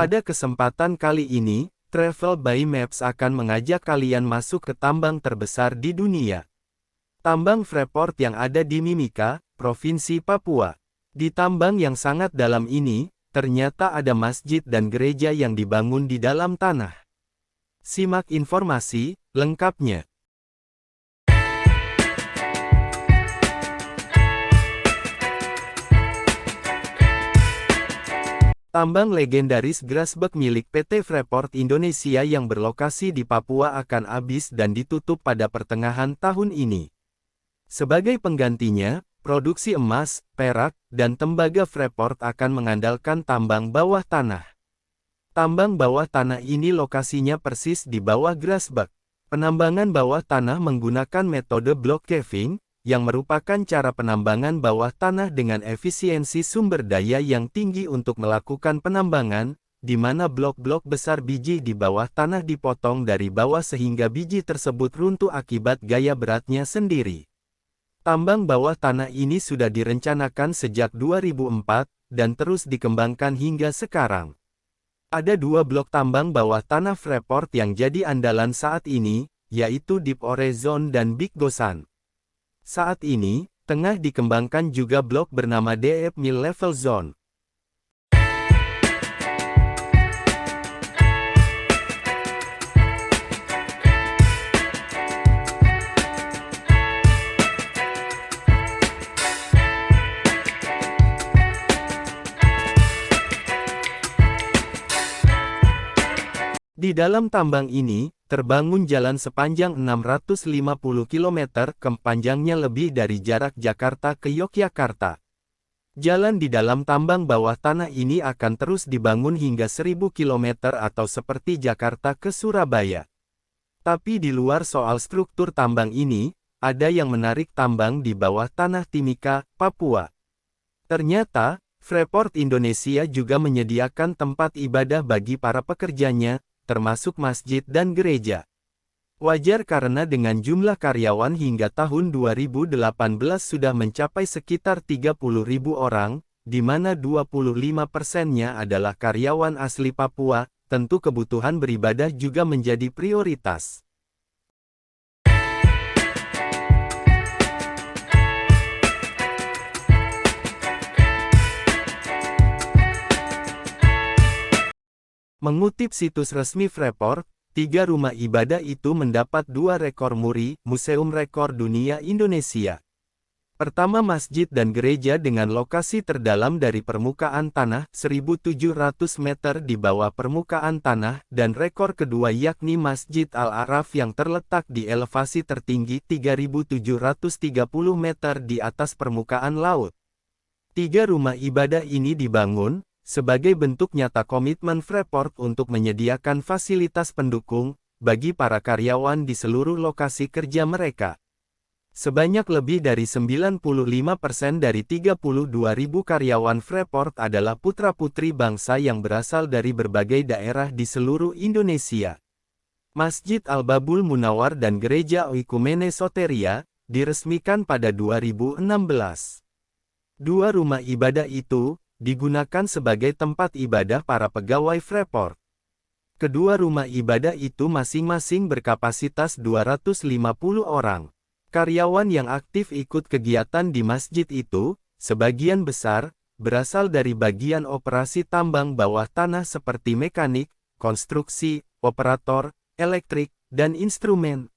Pada kesempatan kali ini, Travel by Maps akan mengajak kalian masuk ke tambang terbesar di dunia. Tambang Freeport yang ada di Mimika, Provinsi Papua. Di tambang yang sangat dalam ini, ternyata ada masjid dan gereja yang dibangun di dalam tanah. Simak informasi lengkapnya. Tambang legendaris Grasberg milik PT Freeport Indonesia yang berlokasi di Papua akan habis dan ditutup pada pertengahan tahun ini. Sebagai penggantinya, produksi emas, perak, dan tembaga Freeport akan mengandalkan tambang bawah tanah. Tambang bawah tanah ini lokasinya persis di bawah Grasberg. Penambangan bawah tanah menggunakan metode block caving, yang merupakan cara penambangan bawah tanah dengan efisiensi sumber daya yang tinggi untuk melakukan penambangan, di mana blok-blok besar biji di bawah tanah dipotong dari bawah sehingga biji tersebut runtuh akibat gaya beratnya sendiri. Tambang bawah tanah ini sudah direncanakan sejak 2004, dan terus dikembangkan hingga sekarang. Ada dua blok tambang bawah tanah Freeport yang jadi andalan saat ini, yaitu Deep Ore Zone dan Big Gosan. Saat ini, tengah dikembangkan juga blok bernama Deep Mill Level Zone. Di dalam tambang ini, terbangun jalan sepanjang 650 km, panjangnya lebih dari jarak Jakarta ke Yogyakarta. Jalan di dalam tambang bawah tanah ini akan terus dibangun hingga 1000 km atau seperti Jakarta ke Surabaya. Tapi di luar soal struktur tambang ini, ada yang menarik tambang di bawah tanah Timika, Papua. Ternyata, Freeport Indonesia juga menyediakan tempat ibadah bagi para pekerjanya, termasuk masjid dan gereja. Wajar karena dengan jumlah karyawan hingga tahun 2018 sudah mencapai sekitar 30.000 orang, di mana 25%-nya adalah karyawan asli Papua, tentu kebutuhan beribadah juga menjadi prioritas. Mengutip situs resmi Freeport, 3 rumah ibadah itu mendapat 2 rekor muri, Museum Rekor Dunia Indonesia. Pertama masjid dan gereja dengan lokasi terdalam dari permukaan tanah, 1.700 meter di bawah permukaan tanah, dan rekor kedua yakni Masjid Al-Araf yang terletak di elevasi tertinggi 3.730 meter di atas permukaan laut. 3 rumah ibadah ini dibangun sebagai bentuk nyata komitmen Freeport untuk menyediakan fasilitas pendukung bagi para karyawan di seluruh lokasi kerja mereka. Sebanyak lebih dari 95% dari 32.000 karyawan Freeport adalah putra-putri bangsa yang berasal dari berbagai daerah di seluruh Indonesia. Masjid Al-Babul Munawar dan Gereja Oikumene Soteria diresmikan pada 2016. 2 rumah ibadah itu digunakan sebagai tempat ibadah para pegawai Freeport. Kedua rumah ibadah itu masing-masing berkapasitas 250 orang. Karyawan yang aktif ikut kegiatan di masjid itu, sebagian besar, berasal dari bagian operasi tambang bawah tanah seperti mekanik, konstruksi, operator, elektrik, dan instrumen.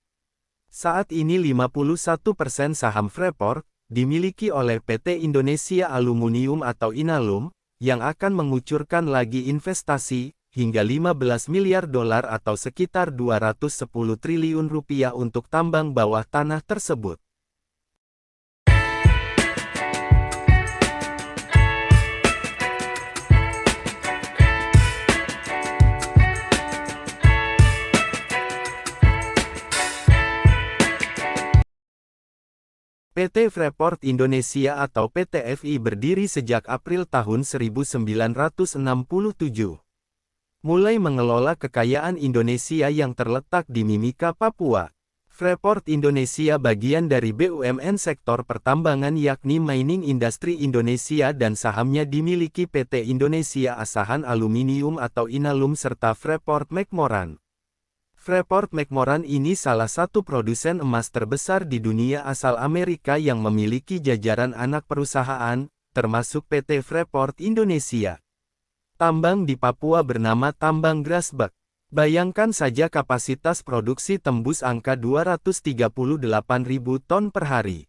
Saat ini 51% saham Freeport dimiliki oleh PT Indonesia Aluminium atau Inalum, yang akan mengucurkan lagi investasi, hingga 15 miliar dolar atau sekitar 210 triliun rupiah untuk tambang bawah tanah tersebut. PT Freeport Indonesia atau PT FI berdiri sejak April tahun 1967. Mulai mengelola kekayaan Indonesia yang terletak di Mimika, Papua. Freeport Indonesia bagian dari BUMN sektor pertambangan yakni Mining Industry Indonesia dan sahamnya dimiliki PT Indonesia Asahan Aluminium atau Inalum serta Freeport-McMoRan. Freeport-McMoRan ini salah satu produsen emas terbesar di dunia asal Amerika yang memiliki jajaran anak perusahaan, termasuk PT Freeport Indonesia. Tambang di Papua bernama Tambang Grasberg. Bayangkan saja kapasitas produksi tembus angka 238.000 ton per hari.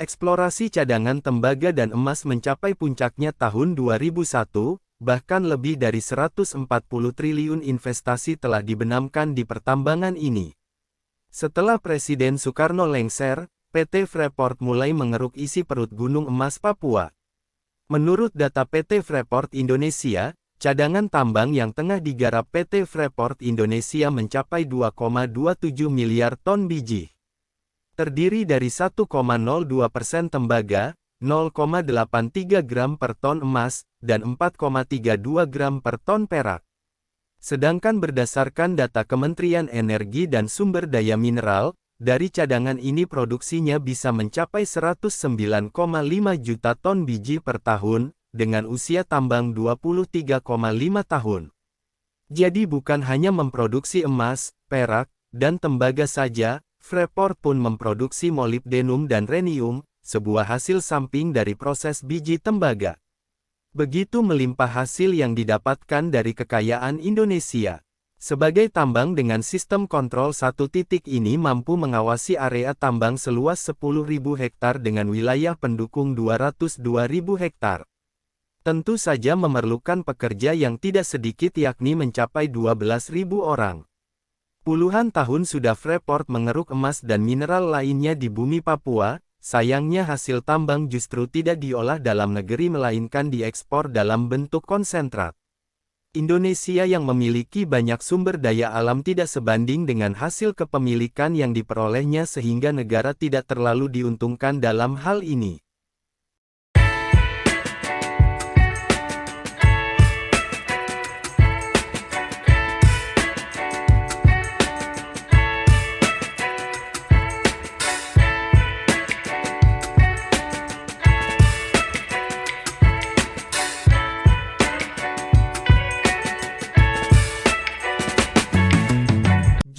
Eksplorasi cadangan tembaga dan emas mencapai puncaknya tahun 2001, bahkan lebih dari 140 triliun investasi telah dibenamkan di pertambangan ini. Setelah Presiden Soekarno lengser, PT Freeport mulai mengeruk isi perut gunung emas Papua. Menurut data PT Freeport Indonesia, cadangan tambang yang tengah digarap PT Freeport Indonesia mencapai 2,27 miliar ton biji. Terdiri dari 1,02% tembaga, 0,83 gram per ton emas, dan 4,32 gram per ton perak. Sedangkan berdasarkan data Kementerian Energi dan Sumber Daya Mineral, dari cadangan ini produksinya bisa mencapai 109,5 juta ton biji per tahun, dengan usia tambang 23,5 tahun. Jadi bukan hanya memproduksi emas, perak, dan tembaga saja, Freeport pun memproduksi molibdenum dan rhenium, sebuah hasil samping dari proses biji tembaga. Begitu melimpah hasil yang didapatkan dari kekayaan Indonesia. Sebagai tambang dengan sistem kontrol satu titik ini mampu mengawasi area tambang seluas 10.000 hektar dengan wilayah pendukung 202.000 hektar. Tentu saja memerlukan pekerja yang tidak sedikit yakni mencapai 12.000 orang. Puluhan tahun sudah Freeport mengeruk emas dan mineral lainnya di bumi Papua, sayangnya hasil tambang justru tidak diolah dalam negeri melainkan diekspor dalam bentuk konsentrat. Indonesia yang memiliki banyak sumber daya alam tidak sebanding dengan hasil kepemilikan yang diperolehnya sehingga negara tidak terlalu diuntungkan dalam hal ini.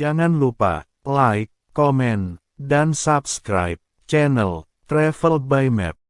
Jangan lupa like, komen, dan subscribe channel Travel by Map.